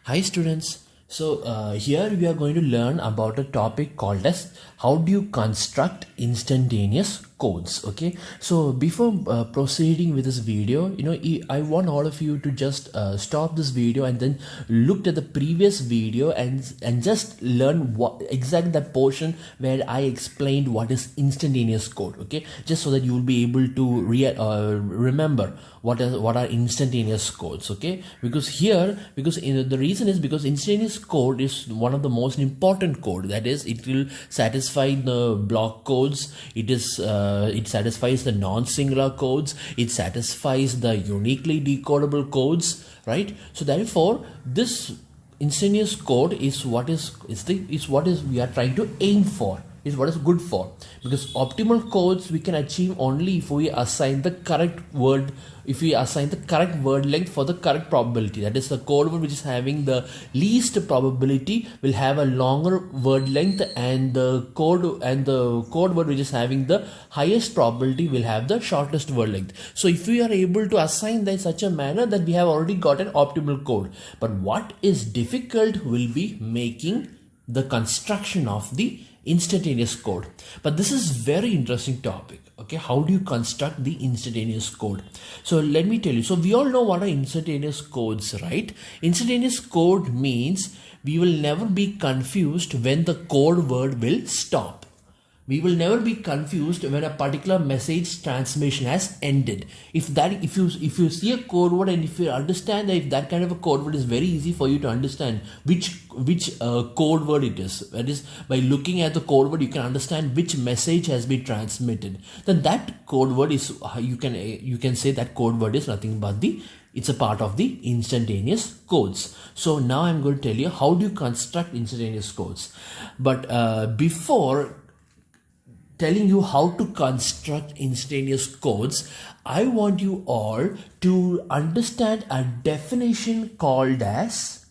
Hi students. Here we are going to learn about a topic called as how do you construct instantaneous codes. Okay, so before proceeding with this video, I want all of you to just stop this video and then look at the previous video and just learn what exactly that portion where I explained what is instantaneous code. Okay, just so that you will be able to remember what are instantaneous codes. Okay, because the reason is because instantaneous code is one of the most important code. That is, it will satisfy the block codes. It satisfies the non-singular codes. It satisfies the uniquely decodable codes, right? So therefore, this instantaneous code is what we are trying to aim for, is what is good for, because optimal codes we can achieve only if we assign the correct word length for the correct probability. That is, the code word which is having the least probability will have a longer word length, and the code word which is having the highest probability will have the shortest word length. So if we are able to assign that in such a manner, that we have already got an optimal code. But what is difficult will be making the construction of the instantaneous code. But this is very interesting topic. Okay, how do you construct the instantaneous code? So let me tell you. So we all know what are instantaneous codes, right? Instantaneous code means we will never be confused when the code word will stop. We will never be confused when a particular message transmission has ended. If you see a code word, and if you understand that if that kind of a code word, is very easy for you to understand which code word it is. That is, by looking at the code word, you can understand which message has been transmitted. Then that code word is, you can say that code word is nothing but it's a part of the instantaneous codes. So now I'm going to tell you how do you construct instantaneous codes. But before telling you how to construct instantaneous codes, I want you all to understand a definition called as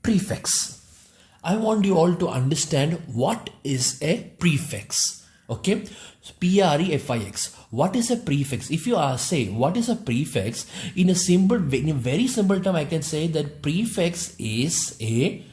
prefix. I want you all to understand what is a prefix. Okay, prefix. What is a prefix? If you say what is a prefix in a very simple term, I can say that prefix is a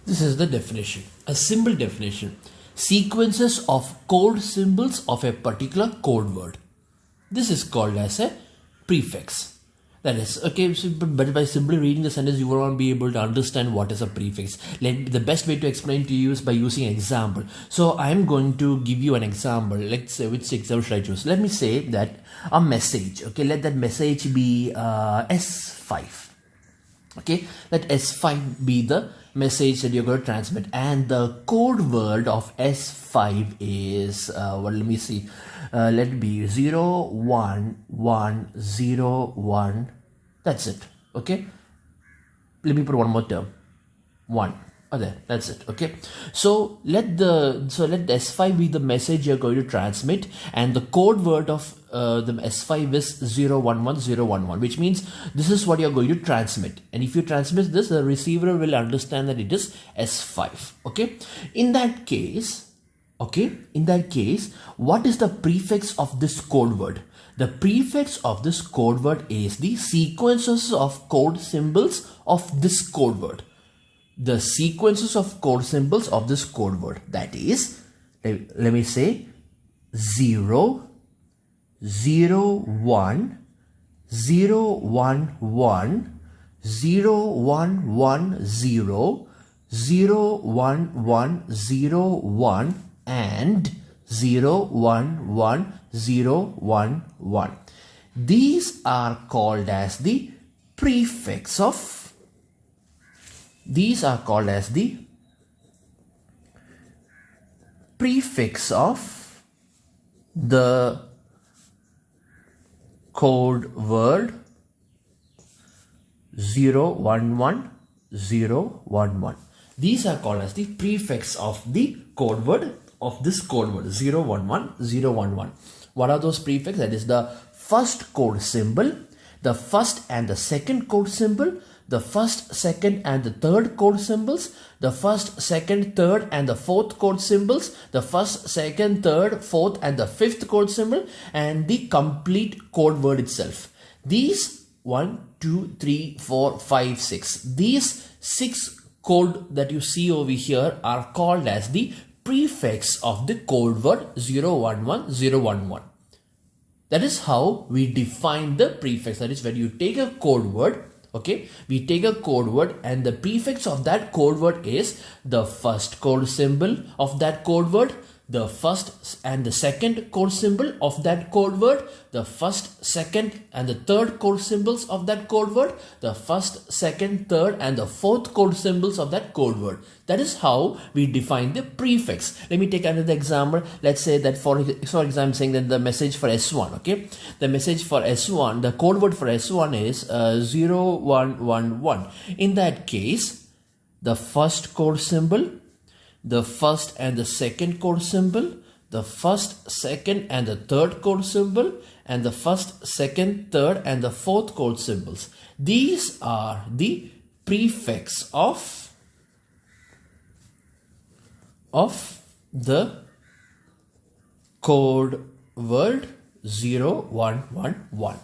This is the definition, a simple definition. Sequences of code symbols of a particular code word. This is called as a prefix. That is, okay, but by simply reading the sentence, you will not be able to understand what is a prefix. The best way to explain to you is by using an example. So I am going to give you an example. Let's say, which example should I choose? Let me say that a message, okay, let that message be S5. Okay, let S5 be the message that you're going to transmit, and the code word of S5 is let me see, let it be 01101. That's it. Okay, let me put one more term, 1. Oh, there, that's it. Okay, so let S5 be the message you're going to transmit, and the code word of the S5 is 011011, which means this is what you're going to transmit. And if you transmit this, the receiver will understand that it is S5. Okay, in that case, what is the prefix of this code word? The prefix of this code word is the sequences of code symbols of this code word. The sequences of code symbols of this code word. That is, let me say 0, 0, 1, 0, 1, 1, 0, 1, 1, 0, 0, 1, 1, 0, 1, and 0, 1, 1, 0, 1, 1. These are called as the prefix of the code word 011011. These are called as the prefix of the code word of this code word 011011. What are those prefixes? That is the first code symbol, the first and the second code symbol, the first, second and the third code symbols, the first, second, third and the fourth code symbols, the first, second, third, fourth and the fifth code symbol, and the complete code word itself. These 1, 2, 3, 4, 5, 6. These 6 code that you see over here are called as the prefix of the code word 011011. That is how we define the prefix. That is, when you take a code word, okay, we take a code word and the prefix of that code word is the first code symbol of that code word, the first and the second code symbol of that code word, the first, second and the third code symbols of that code word, the first, second, third and the fourth code symbols of that code word. That is how we define the prefix. Let me take another example. Let's say that for example, I'm saying that the message for S1, okay, the message for S1, the code word for S1 is 0111. In that case, the first code symbol, the first and the second code symbol, the first, second and the third code symbol, and the first, second, third and the fourth code symbols. These are the prefix of the code word 0111.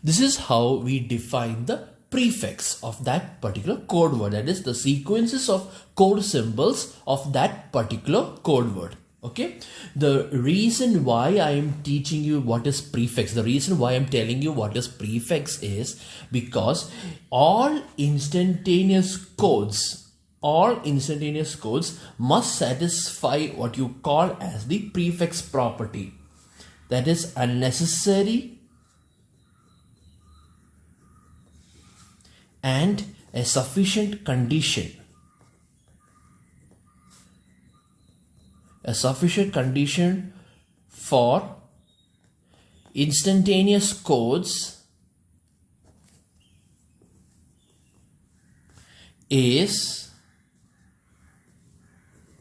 This is how we define the prefix of that particular code word, that is the sequences of code symbols of that particular code word. Okay, the reason why I am teaching you what is prefix, the reason why I'm telling you what is prefix is because all instantaneous codes must satisfy what you call as the prefix property. That is a necessary and a sufficient condition. A sufficient condition for instantaneous codes is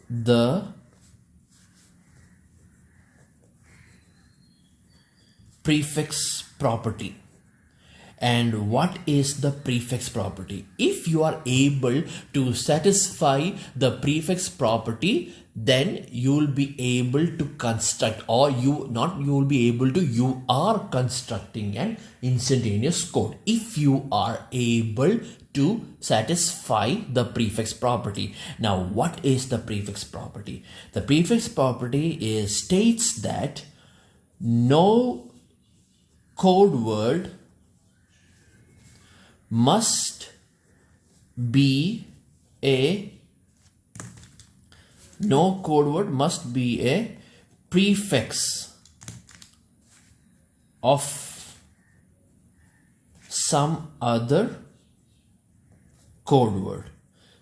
the prefix property. And what is the prefix property? If you are able to satisfy the prefix property, then you will be able to construct, or you are constructing an instantaneous code if you are able to satisfy the prefix property. Now, what is the prefix property? The prefix property states that no code word must be a prefix of some other code word.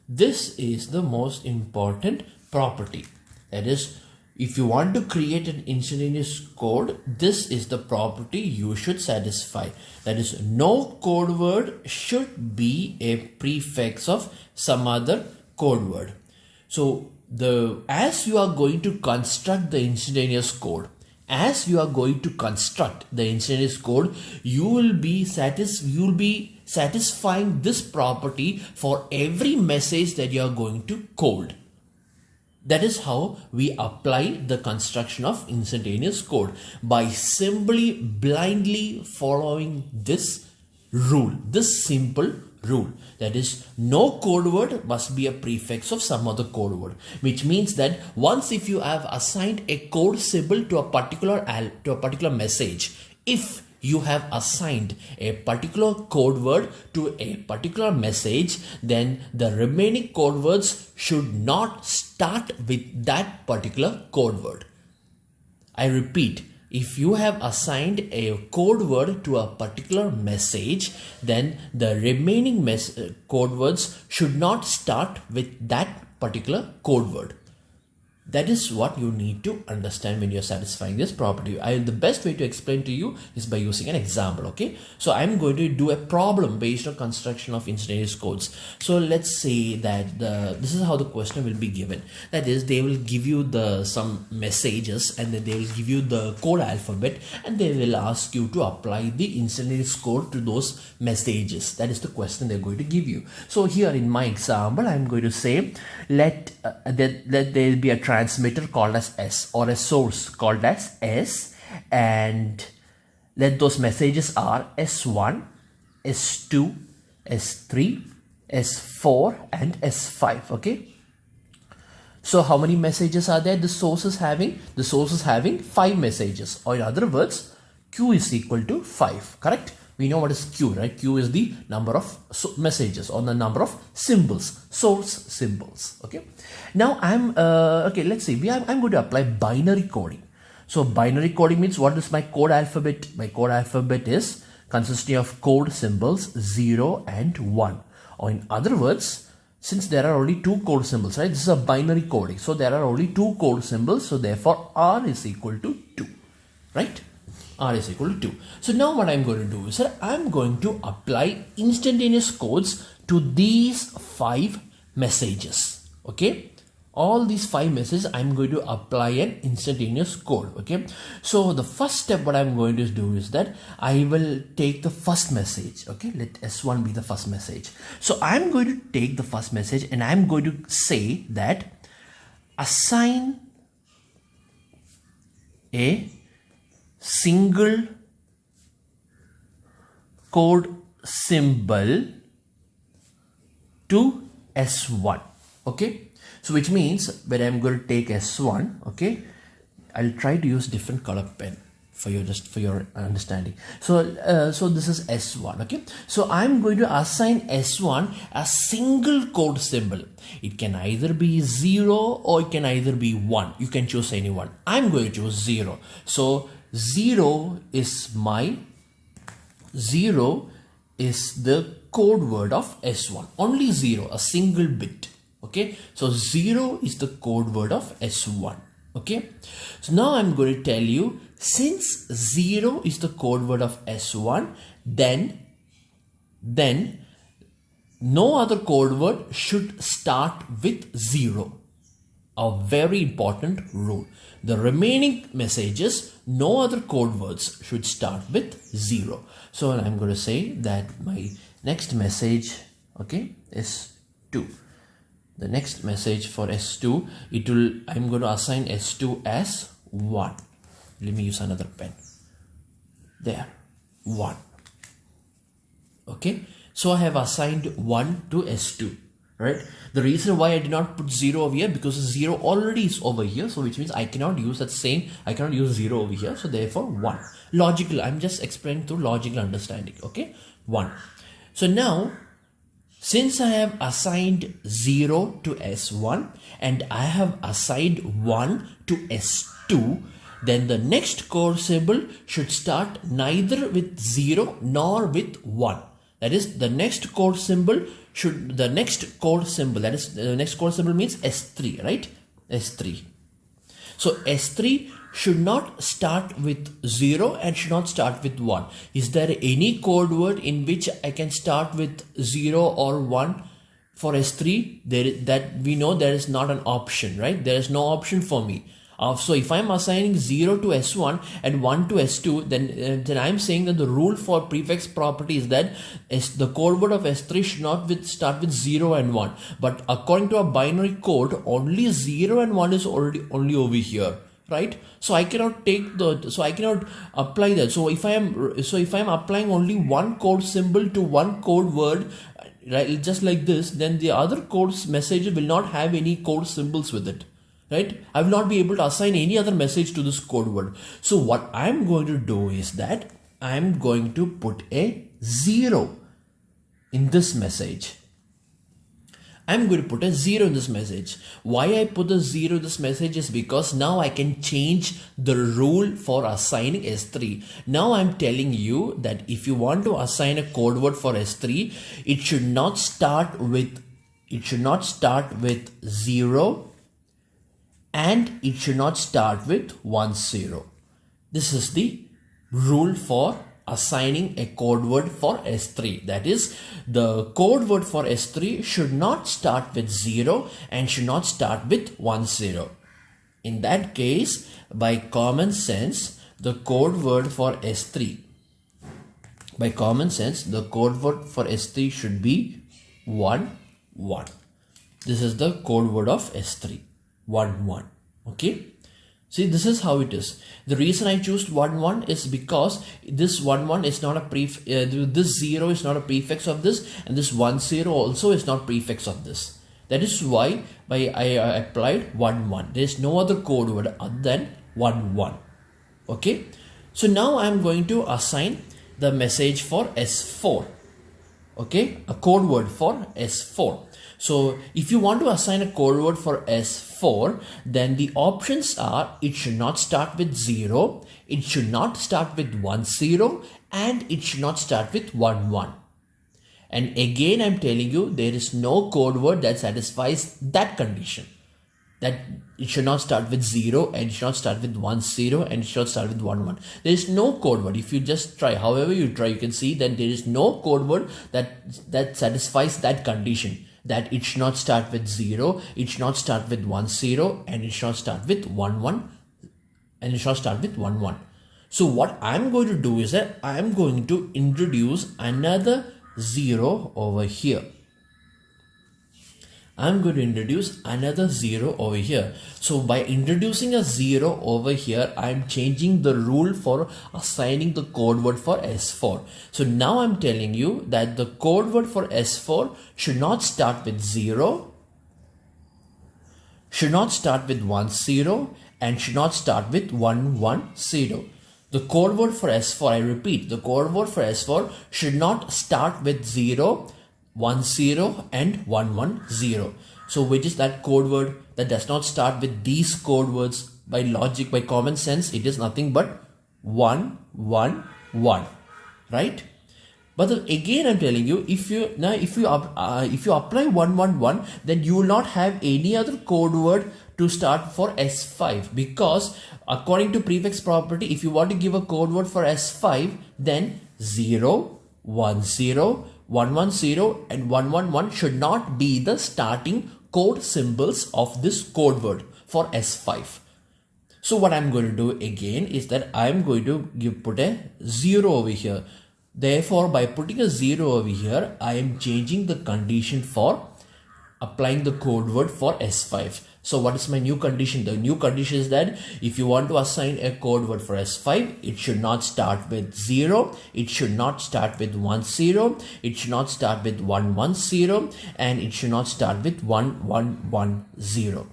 This is the most important property. That is, if you want to create an instantaneous code, this is the property you should satisfy. That is, no code word should be a prefix of some other code word. So as you are going to construct the instantaneous code, you will be satisfying this property for every message that you are going to code. That is how we apply the construction of instantaneous code, by simply blindly following this rule, this simple rule. That is, no code word must be a prefix of some other code word, which means that once if you have assigned a code symbol to a particular message, if you have assigned a particular code word to a particular message, then the remaining code words should not start with that particular code word. I repeat, if you have assigned a code word to a particular message, then the remaining code words should not start with that particular code word. That is what you need to understand when you're satisfying this property. The best way to explain to you is by using an example. Okay, so I'm going to do a problem based on construction of instantaneous codes. So let's say that this is how the question will be given. That is, they will give you some messages, and then they will give you the code alphabet, and they will ask you to apply the instantaneous code to those messages. That is the question they're going to give you. So here in my example, I'm going to say let there be a transmitter called as S, or a source called as S, and let those messages are S1, S2, S3, S4 and S5. Okay, so how many messages are there? The source is having 5 messages, or in other words, Q is equal to 5. Correct? We know what is Q, right? Q is the number of messages, or the number of symbols, source symbols. Okay. Now let's see. I'm going to apply binary coding. So binary coding means, what is my code alphabet? My code alphabet is consisting of code symbols 0 and 1. Or in other words, since there are only 2 code symbols, right? This is a binary coding. So there are only 2 code symbols. So therefore R is equal to 2, right? R is equal to 2. So now what I'm going to do is that I'm going to apply instantaneous codes to these 5 messages. Okay, all these 5 messages I'm going to apply an instantaneous code. Okay, so the first step what I'm going to do is that I will take the first message. Okay, let S1 be the first message. So I'm going to take the first message, and I'm going to say that assign a single code symbol to S1. Okay, so which means when I'm going to take S1, okay, I'll try to use different color pen for your understanding. So this is S1. Okay, so I'm going to assign S1 a single code symbol. It can either be 0 or it can either be 1. You can choose any one. I'm going to choose 0. So 0 is the code word of S1. Only 0, a single bit. Okay, so 0 is the code word of S1. Okay, so now I'm going to tell you, since 0 is the code word of S1, then no other code word should start with 0. A very important rule. The remaining messages, no other code words should start with 0. So I'm going to say that my next message, okay, is 2. The next message for S2, I'm going to assign S2 as 1. Let me use another pen. There, 1. Okay, so I have assigned 1 to S2. Right? The reason why I did not put 0 over here, because 0 already is over here. So which means I cannot use I cannot use 0 over here. So therefore 1. Logical. I'm just explaining through logical understanding. Okay. 1. So now, since I have assigned 0 to S1 and I have assigned 1 to S2, then the next code symbol should start neither with 0 nor with 1. That is, the next code symbol means S3, right? S3. So S3 should not start with 0 and should not start with 1. Is there any code word in which I can start with 0 or 1 for S3? That we know there is not an option, right? There is no option for me. So if I'm assigning 0 to S1 and 1 to S2, then I'm saying that the rule for prefix property is that the code word of S3 should not start with 0 and 1. But according to a binary code, only 0 and 1 is only over here, right? So I cannot apply that. So if I am applying only one code symbol to one code word, right, just like this, then the other code message will not have any code symbols with it. Right? I will not be able to assign any other message to this code word. So what I'm going to do is that I'm going to put a 0 in this message. I'm going to put a 0 in this message. Why I put a 0 in this message is because now I can change the rule for assigning S3. Now I'm telling you that if you want to assign a code word for S3, it should not start with 0 and it should not start with 10. This is the rule for assigning a code word for S3. That is, the code word for S3 should not start with 0 and should not start with 10. In that case, by common sense, the code word for S3 should be 1 1. This is the code word of S3, 1 1. Okay. See, this is how it is. The reason I choose 1 1 is because this 1 1 is not a this 0 is not a prefix of this, and this 1 0 also is not prefix of this. That is why I applied 1 1. There is no other code word other than 1 1. Okay. So now I am going to assign the message for S4. Okay, a code word for S4. So if you want to assign a code word for S4, then the options are: it should not start with 0, it should not start with 10, and it should not start with 1 1. And again, I'm telling you, there is no code word that satisfies that condition. That it should not start with 0 and it should not start with 10 and it should not start with 1 1. There is no code word. If you just try, however you try, you can see that there is no code word that satisfies that condition. That it should not start with 0, it should not start with 10, and it should not start with 1 1, and it should not start with 1 1. So what I'm going to do is that I'm going to introduce another 0 over here. I'm going to introduce another 0 over here. So by introducing a 0 over here, I'm changing the rule for assigning the code word for S4. So now I'm telling you that the code word for S4 should not start with 0, should not start with 10, and should not start with 110. The code word for S4, I repeat, the code word for S4 should not start with 0, 10 and 110. So which is that code word that does not start with these code words? By logic, by common sense, it is nothing but 1 1 1, right? But again, I'm telling you, if you apply 1 1 1, then you will not have any other code word to start for S5, because according to prefix property, if you want to give a code word for S5, then 0 1 0 110 and 111 should not be the starting code symbols of this code word for S5. So what I'm going to do again is that I'm going to put a 0 over here. Therefore, by putting a 0 over here, I am changing the condition for applying the code word for S5. So what is my new condition? The new condition is that if you want to assign a code word for S5, it should not start with 0, it should not start with 10, it should not start with 110, and it should not start with 1110.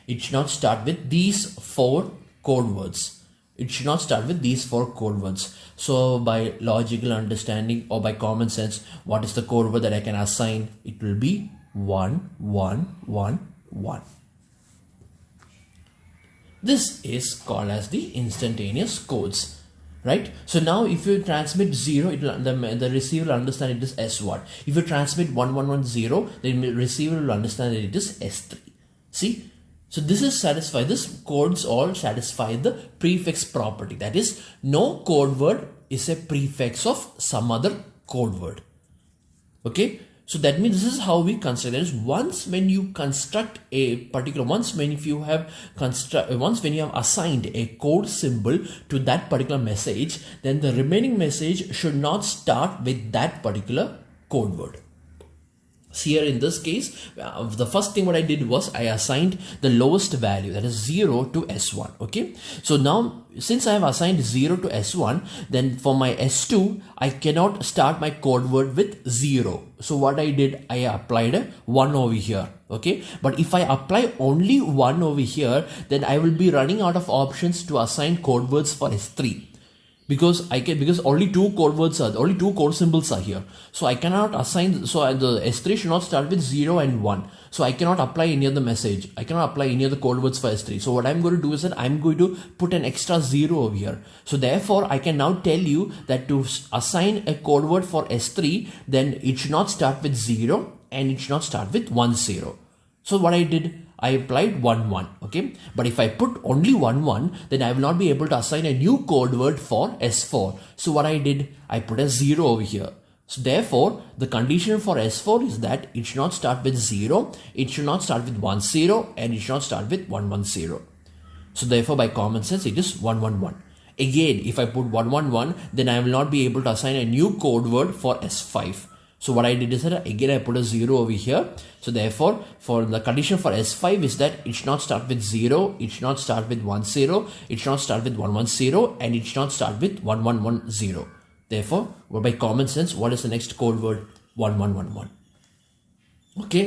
It should not start with these 4 code words. It should not start with these 4 code words. So by logical understanding or by common sense, what is the code word that I can assign? It will be 1111. This is called as the instantaneous codes, right? So now if you transmit 0, the receiver will understand it is S1. If you transmit 1110, the receiver will understand that it is S3. See? So this is satisfied. This codes all satisfy the prefix property. That is, no code word is a prefix of some other code word. Okay. So that means this is how we construct. That is, once when you construct a particular, once when you have assigned a code symbol to that particular message, then the remaining message should not start with that particular code word. So here in this case, the first thing what I did was I assigned the lowest value, that is 0 to S1. Okay. So now since I have assigned 0 to S1, then for my S2, I cannot start my code word with 0. So what I did, I applied a 1 over here. Okay. But if I apply only 1 over here, then I will be running out of options to assign code words for S3. Because only 2 code words are, only 2 code symbols are here. So I cannot assign, so the S3 should not start with 0 and 1. So I cannot apply any other message. I cannot apply any other code words for S3. So what I'm going to do is that I'm going to put an extra 0 over here. So therefore, I can now tell you that to assign a code word for S3, then it should not start with 0 and it should not start with 10. So what I did, I applied 1 1. Okay, but if I put only 1 1, then I will not be able to assign a new code word for S4. So what I did, I put a 0 over here. So therefore, the condition for S4 is that it should not start with 0, it should not start with 1 0, and it should not start with 1 1 0. So therefore, by common sense, it is 1 1 1. Again, if I put 1 1 1, then I will not be able to assign a new code word for S5. So what I did is that again I put a 0 over here. So therefore, for the condition for S5 is that it should not start with 0, it should not start with 1 0, it should not start with 1 1 0, and it should not start with 1 1 1 0. Therefore, by common sense, what is the next code word? 1 1 1 1. Okay.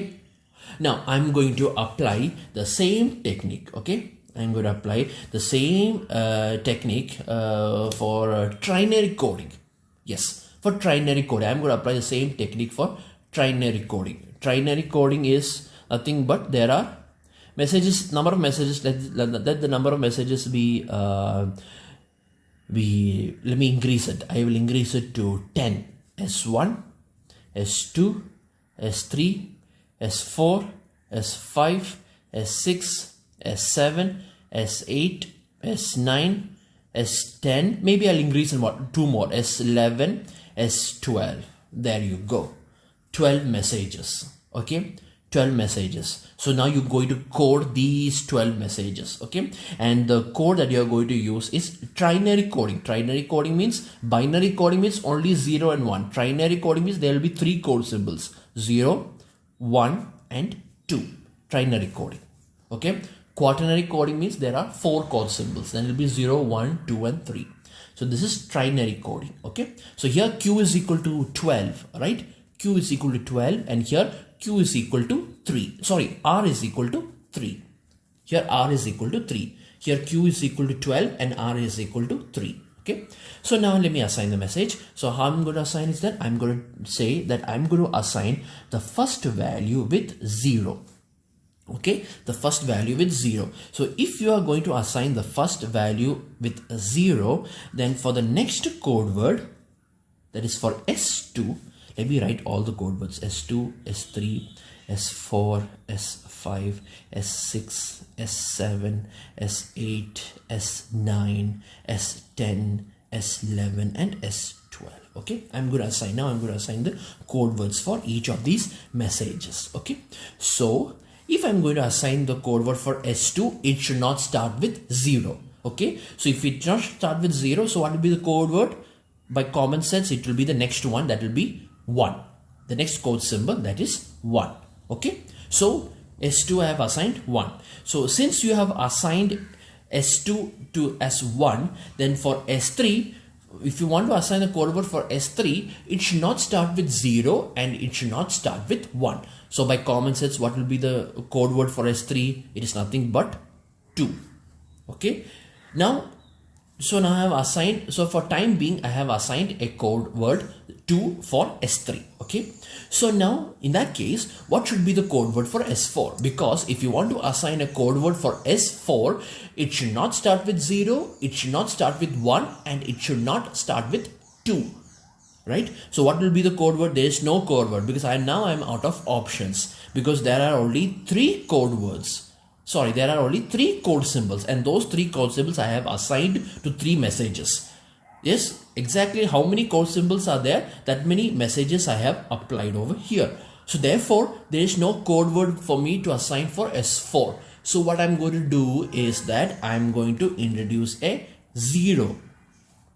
Now I'm going to apply the same technique. Okay. I'm going to apply the same technique for trinary coding. Yes. For trinary coding, I'm going to apply the same technique for trinary coding. Trinary coding is nothing but there are messages, number of messages. Let the number of messages be. Let me increase it. I will increase it to 10. S1, S2, S3, S4, S5, S6, S7, S8, S9, S10. Maybe I'll increase in what? 2 more. S11. S12. There you go. 12 messages. Okay. 12 messages. So now you're going to code these 12 messages. Okay. And the code that you're going to use is trinary coding. Trinary coding means binary coding means only 0 and 1. Trinary coding means there will be 3 code symbols. 0, 1 and 2. Trinary coding. Okay. Quaternary coding means there are 4 code symbols. Then it will be 0, 1, 2 and 3. So this is trinary coding. Okay. So here Q is equal to 12, right? Q is equal to 12 and here Q is equal to 3. Sorry, R is equal to 3. Here R is equal to 3. Here Q is equal to 12 and R is equal to 3. Okay. So now let me assign the message. So how I'm going to assign is that I'm going to say that I'm going to assign the first value with 0. Okay, the first value with 0. So if you are going to assign the first value with 0, then for the next code word, that is for S2, let me write all the code words: S2, S3, S4, S5, S6, S7, S8, S9, S10, S11 and S12. Okay, I'm going to assign the code words for each of these messages. Okay, so if I'm going to assign the code word for S2, it should not start with 0. Okay, so if it not start with 0, so what will be the code word? By common sense, it will be the next one, that will be 1. The next code symbol, that is 1. Okay, so S2 I have assigned 1. So since you have assigned S2 to S1, then for S3, if you want to assign the code word for S3, it should not start with 0 and it should not start with 1. So by common sense, what will be the code word for S3? It is nothing but 2. Okay. Now I have assigned, so for time being, I have assigned a code word 2 for S3. Okay. So now in that case, what should be the code word for S4? Because if you want to assign a code word for S4, it should not start with 0, it should not start with 1, and it should not start with 2. Right? So what will be the code word? There is no code word because I'm out of options, because there are only 3 code words. Sorry, there are only 3 code symbols, and those 3 code symbols I have assigned to 3 messages. Yes, exactly how many code symbols are there? That many messages I have applied over here. So therefore, there is no code word for me to assign for S4. So what I'm going to do is that I'm going to introduce a 0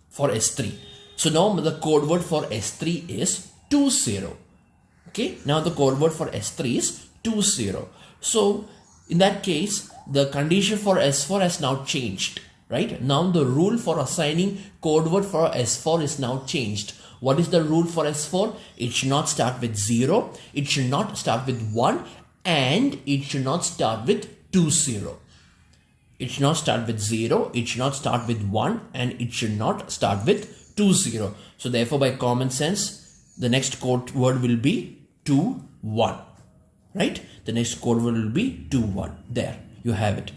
for S3. So now the code word for S3 is 20. Okay, now the code word for S3 is 20. So in that case, the condition for S4 has now changed. Right? Now the rule for assigning code word for S4 is now changed. What is the rule for S4? It should not start with 0, it should not start with 1, and it should not start with 20. It should not start with 0, it should not start with 1, and it should not start with 20. So therefore, by common sense, the next code word will be 21. Right? The next code word will be 21. There, you have it.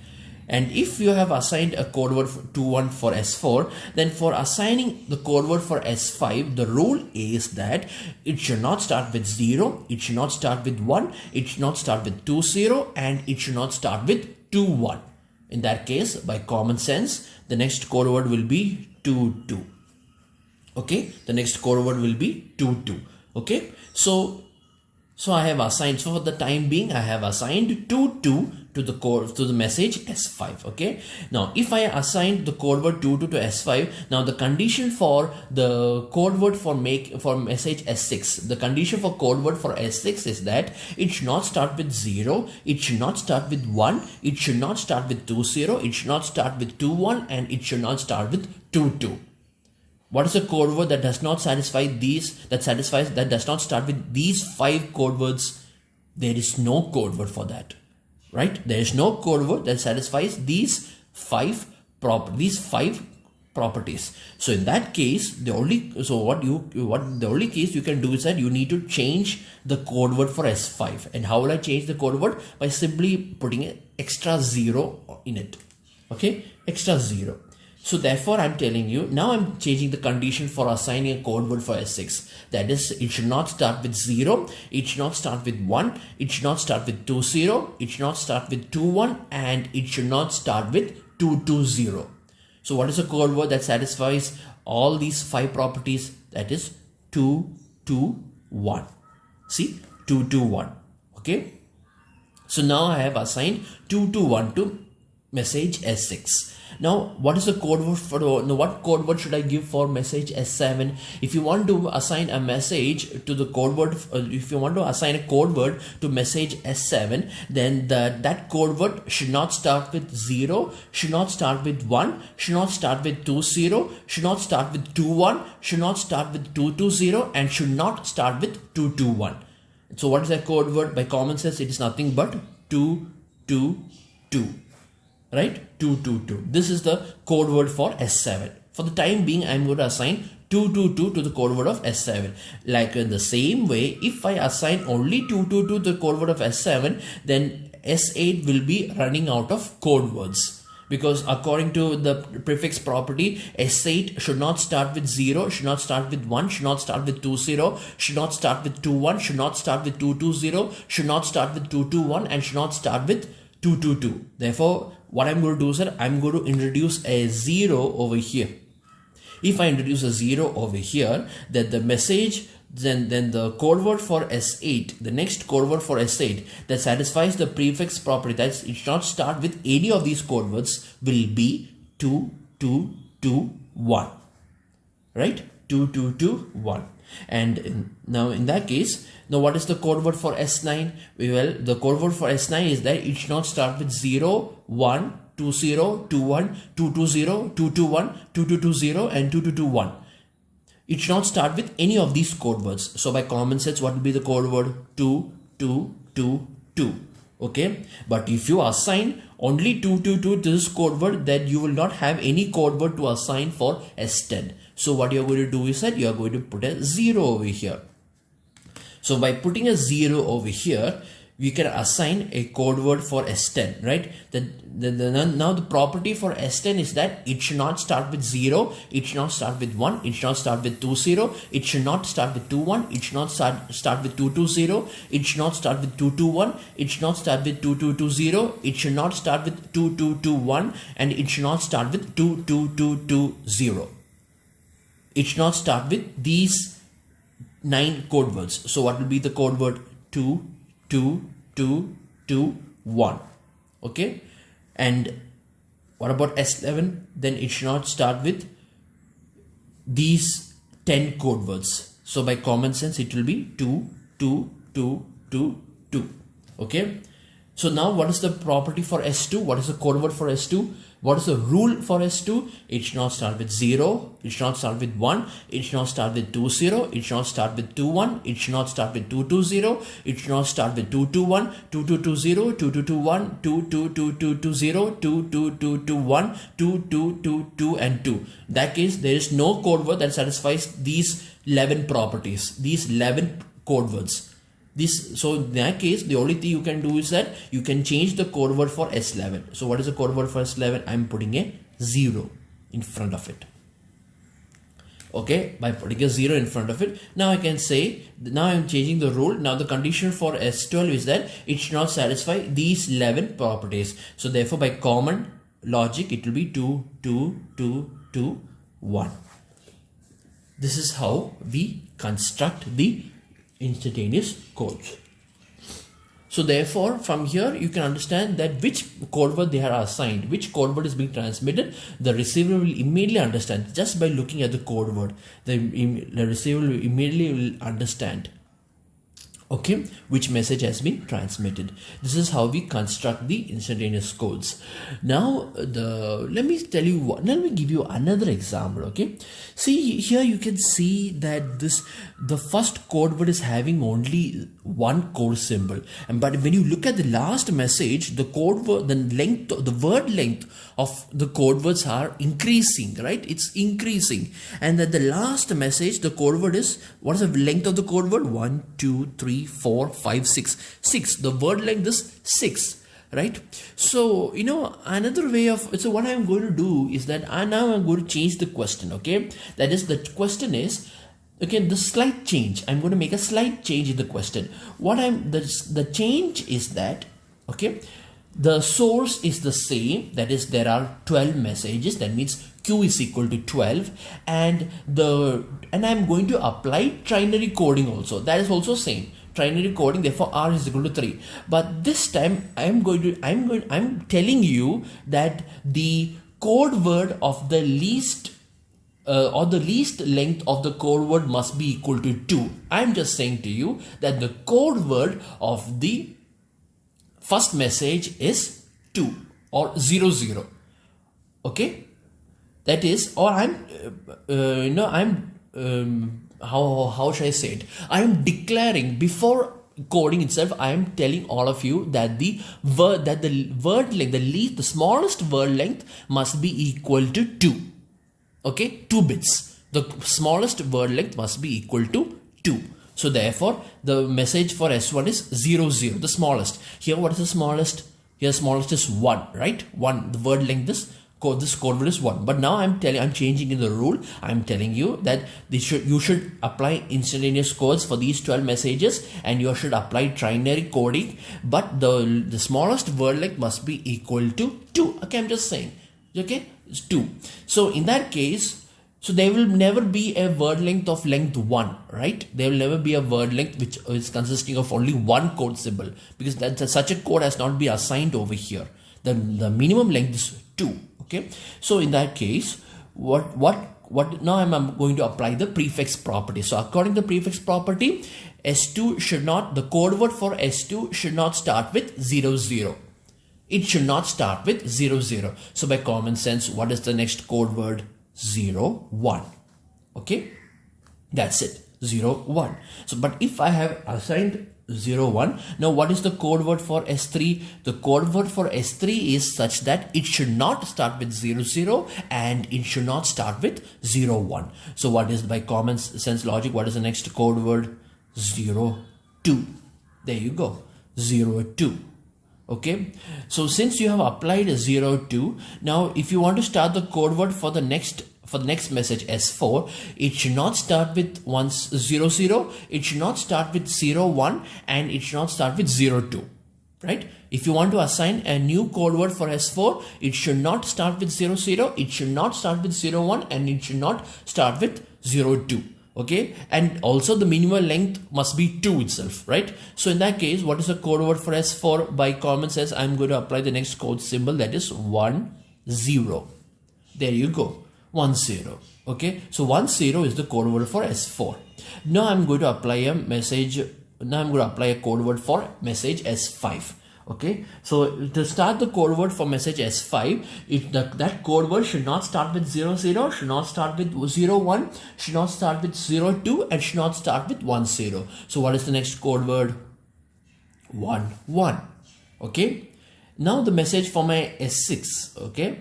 And if you have assigned a code word 21 for S4, then for assigning the code word for S5, the rule is that it should not start with 0, it should not start with 1, it should not start with 20, and it should not start with 21. In that case, by common sense, the next code word will be 22. Okay, the next code word will be 22. Okay, so I have assigned, so for the time being, I have assigned 22 to the code, to the message S5. Okay, now if I assign the code word 22 to S5, now the condition for the code word for message S6, the condition for code word for S6 is that it should not start with 0, it should not start with 1, it should not start with 20, it should not start with 21, and it should not start with 22. What is a code word that does not satisfy these, that does not start with these 5 code words? There is no code word for that, right? There is no code word that satisfies these 5 properties. So in that case, the only case you can do is that you need to change the code word for S5. And how will I change the code word? By simply putting an extra 0 in it. Okay, extra 0. So therefore, I'm telling you, now I'm changing the condition for assigning a code word for S6. That is, it should not start with 0, it should not start with 1, it should not start with 20, it should not start with 21, and it should not start with 220. So what is a code word that satisfies all these 5 properties? That is 221. See, 221. Okay. So now I have assigned 221 to message S6. Now, what is the code word for what code word should I give for message S7? If you want to assign a message to the code word, if you want to assign a code word to message S7, then that code word should not start with 0, should not start with 1, should not start with 20, should not start with 21, should not start with 220, and should not start with 221. So what is that code word? By common sense, it is nothing but 222. Right? 222. This is the code word for S7. For the time being, I'm going to assign 222 to the code word of S7. Like in the same way, if I assign only 222 to the code word of S7, then S8 will be running out of code words. Because according to the prefix property, S8 should not start with 0, should not start with 1, should not start with 20, should not start with 21, should not start with 220, should not start with 221, and should not start with 222. Therefore, what I'm going to do is that I'm going to introduce a 0 over here. If I introduce a 0 over here, then the message, then the code word for S8, the next code word for S8 that satisfies the prefix property, that it should not start with any of these code words, will be 2221. Right? 2221. And now in that case, now what is the code word for S9? Well, the code word for S9 is that it should not start with 0, 1, 20, 21, 220, 221, 2220, and 2221. It should not start with any of these code words. So by common sense, what will be the code word? 2222. Okay, but if you assign only 222 to this code word, then you will not have any code word to assign for S10. So what you are going to do is that you are going to put a 0 over here. So by putting a 0 over here, we can assign a code word for S10, right? Now the property for S10 is that it should not start with 0, it should not start with 1, it should not start with 20, it should not start with 21, it should not start with 220, it should not start with 221, it should not start with 2220, it should not start with 2221, and it should not start with 2220. It should not start with these 9 code words. So what will be the code word? 2221. Okay, and what about S11? Then it should not start with these 10 code words. So by common sense, it will be 22222. Okay, so now what is the property for S2? What is the code word for S2? What is the rule for S2? It should not start with 0, it should not start with 1, it should not start with 20, it should not start with 21, it should not start with 220, it should not start with 221, 2220, 2221, 22220, 22221, 2222, and 2. In that case, there is no code word that satisfies these 11 properties, these 11 code words. This, so in that case, the only thing you can do is that you can change the code word for S11. So what is the code word for S11? I'm putting a 0 in front of it. Okay, by putting a 0 in front of it, now I can say, now I'm changing the rule. Now the condition for S12 is that it should not satisfy these 11 properties. So therefore, by common logic, it will be 2, 2, 2, 2, 1. This is how we construct the instantaneous codes. So therefore, from here you can understand that which code word they are assigned, which code word is being transmitted. The receiver will immediately understand just by looking at the code word. The receiver will immediately understand, okay, which message has been transmitted. This is how we construct the instantaneous codes. Now let me tell you what, let me give you another example. Okay, see here you can see that the first code word is having only one code symbol, but when you look at the last message, the code word, the word length of the code words are increasing, right? It's increasing, and at the last message, the code word is, what is the length of the code word? 1, 2, 3, 4, 5, 6. 6. The word length is 6. Right? So, another way of, so what I'm going to do is that now I'm going to change the question. Okay, that is, the question is, okay, the slight change. I'm going to make a slight change in the question. The change is that, okay, the source is the same. That is, there are 12 messages. That means Q is equal to 12, and I'm going to apply trinary coding also. That is also same. Trinary coding, therefore R is equal to 3. But this time I'm telling you that the code word of the least or the least length of the code word must be equal to 2. I'm just saying to you that the code word of the first message is 2 or 0, 0. Okay, that is, or how should I say it? I am declaring before coding itself. I am telling all of you that the word length, the smallest word length must be equal to 2. Okay, 2 bits. The smallest word length must be equal to 2. So therefore, the message for S1 is 0, 0. The smallest. Here, what is the smallest? Here, smallest is 1. Right? 1. The word length is. This code word is 1, but now I'm changing in the rule. I'm telling you that you should apply instantaneous codes for these 12 messages, and you should apply trinary coding, but the smallest word length must be equal to 2. Okay, I'm just saying. Okay, it's 2. So in that case, so there will never be a word length of length 1, right? There will never be a word length which is consisting of only one code symbol, because such a code has not been assigned over here. The minimum length is 2. Okay, so in that case, now I'm going to apply the prefix property. So according to the prefix property, S2 should not, the code word for S2 should not start with 0, 0. It should not start with 0, 0. So by common sense, what is the next code word? 0, 1. Okay, that's it. 0, 1. So, but if I have assigned 0, 1, now what is the code word for S3? The code word for S3 is such that it should not start with 0, 0 and it should not start with 0, 1. So what is, by common sense logic, what is the next code word? 0, 2. There you go. 0, 2. Okay, so since you have applied a 0, 2, now if you want to start the code word for the next message S4, it should not start with 0, 0, it should not start with 0, 1, and it should not start with 0, 2, right? If you want to assign a new code word for S4, it should not start with 0, 0, it should not start with 0, 1, and it should not start with 0, 2. Okay, and also the minimum length must be 2 itself, right? So in that case, what is the code word for S4? By common sense, I'm going to apply the next code symbol, that is 1, 0. There you go, 1, 0. Okay, so 1, 0 is the code word for S4. Now I'm going to apply a code word for message S5. Okay, so to start the code word for message S5, that code word should not start with 0, 0, should not start with 0, 1, should not start with 0, 2, and should not start with 1, 0. So what is the next code word? 1, 1. Okay, now the message for my S6. Okay,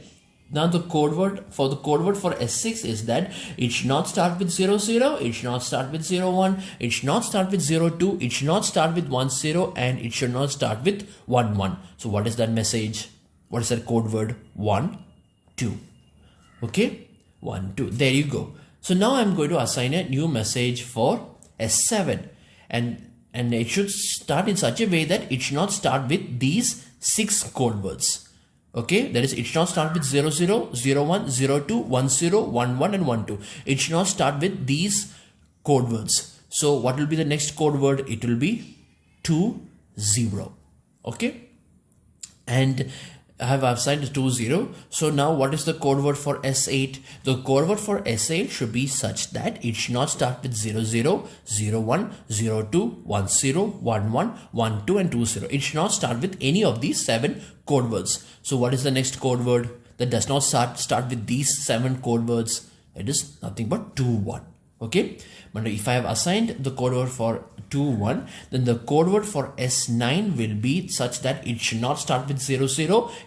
Now the code word for S6 is that it should not start with 00, it should not start with 01, it should not start with 02, it should not start with 10, and it should not start with 11. So what is that message? What is that code word? 1, 2. Okay, 1, 2. There you go. So now I'm going to assign a new message for S7, and it should start in such a way that it should not start with these 6 code words. Okay, that is, it should not start with 00, 01, 02, 10, 11 and 12. It should not start with these code words. So what will be the next code word? It will be 20. Okay, and I have assigned 20. So now what is the code word for S8? The code word for S8 should be such that it should not start with 00, 01, 02, 10, 11, 12 and 20. It should not start with any of these 7 code words. So what is the next code word that does not start with these 7 code words? It is nothing but 21. Okay, but if I have assigned the code word for 21, then the code word for S9 will be such that it should not start with 00,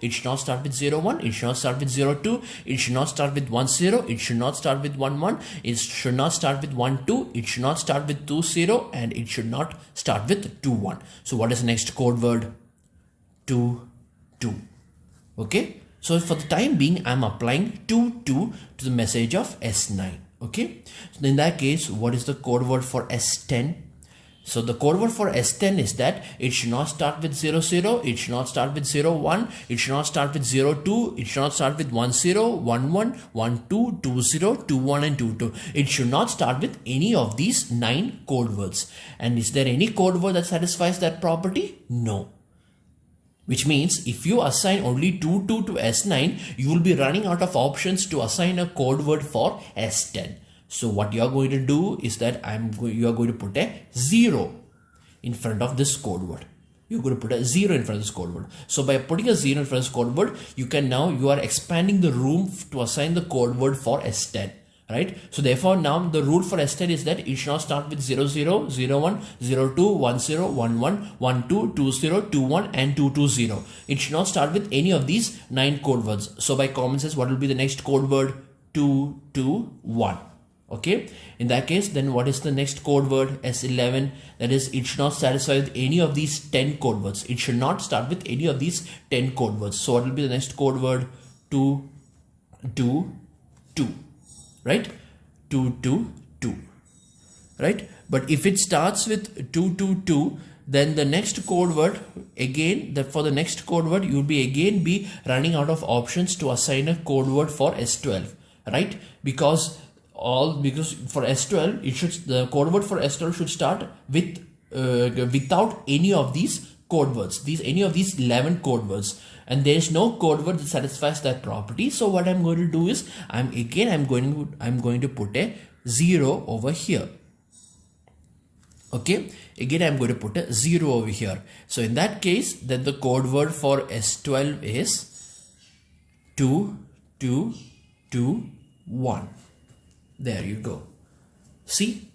it should not start with 01, it should not start with 02, it should not start with 10, it should not start with 11, it should not start with 12, it should not start with 20, and it should not start with 21. So what is the next code word? 22. Okay, so for the time being, I'm applying 22 to the message of S9. Okay, so in that case, what is the code word for S10? So the code word for S10 is that it should not start with 00, it should not start with 01, it should not start with 02, it should not start with 10, 11, 12, 20, 21 and 22. It should not start with any of these 9 code words. And is there any code word that satisfies that property? No. Which means if you assign only 22 to S9, you will be running out of options to assign a code word for S10. So what you are going to do is that you are going to put a 0 in front of this code word. You're going to put a 0 in front of this code word. So by putting a 0 in front of this code word, you are expanding the room to assign the code word for S10. Right? So therefore now the rule for S10 is that it should not start with 00, 01, 02, 10, 11, 12, 20, 21 and 220. It should not start with any of these 9 code words. So by common sense, what will be the next code word? 221. Okay, in that case, then what is the next code word? S11. That is, it should not satisfy with any of these 10 code words. It should not start with any of these 10 code words. So what will be the next code word? 222. Right? 222. Right? But if it starts with 222, then the next code word, again, for the next code word, you will be running out of options to assign a code word for S12. Right? Because for S12, the code word for S12 should start with without any of these code words, any of these 11 code words, and there is no code word that satisfies that property. So what I'm going to do is I'm going to put a 0 over here. Okay, again I'm going to put a 0 over here. So in that case, then the code word for S12 is 2221. There you go. See?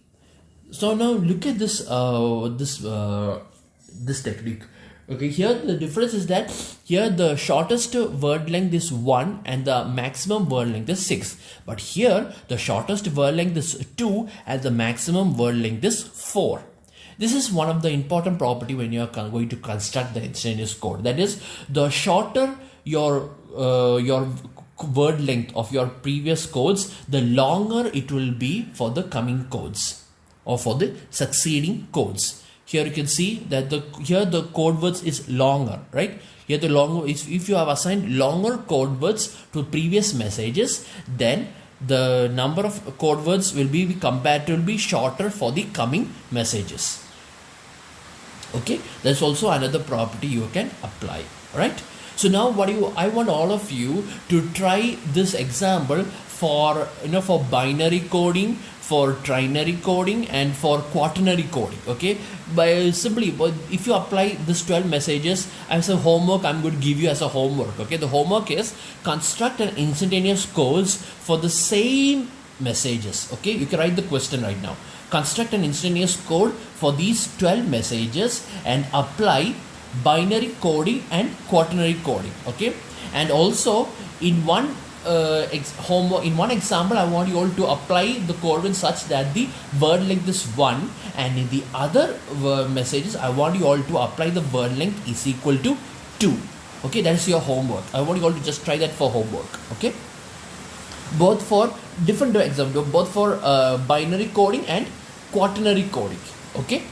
So now look at this this technique. Okay, here the difference is that here the shortest word length is 1 and the maximum word length is 6. But here the shortest word length is 2 and the maximum word length is 4. This is one of the important property when you are going to construct the instantaneous code. That is, the shorter your word length of your previous codes, the longer it will be for the coming codes or for the succeeding codes. Here you can see that here the code words is longer, right? Here the longer, if you have assigned longer code words to previous messages, then the number of code words will be comparatively shorter for the coming messages. Okay, that's also another property you can apply, right? So now I want all of you to try this example for binary coding, for trinary coding and for quaternary coding. Okay, if you apply this 12 messages as a homework, I'm going to give you as a homework. Okay, the homework is construct an instantaneous codes for the same messages. Okay, you can write the question right now. Construct an instantaneous code for these 12 messages and apply binary coding and quaternary coding. Okay, and also in one homework, in one example, I want you all to apply the code in such that the word length is 1, and in the other messages, I want you all to apply the word length is equal to 2. Okay, that is your homework. I want you all to just try that for homework. Okay, both for different example, both for binary coding and quaternary coding. Okay,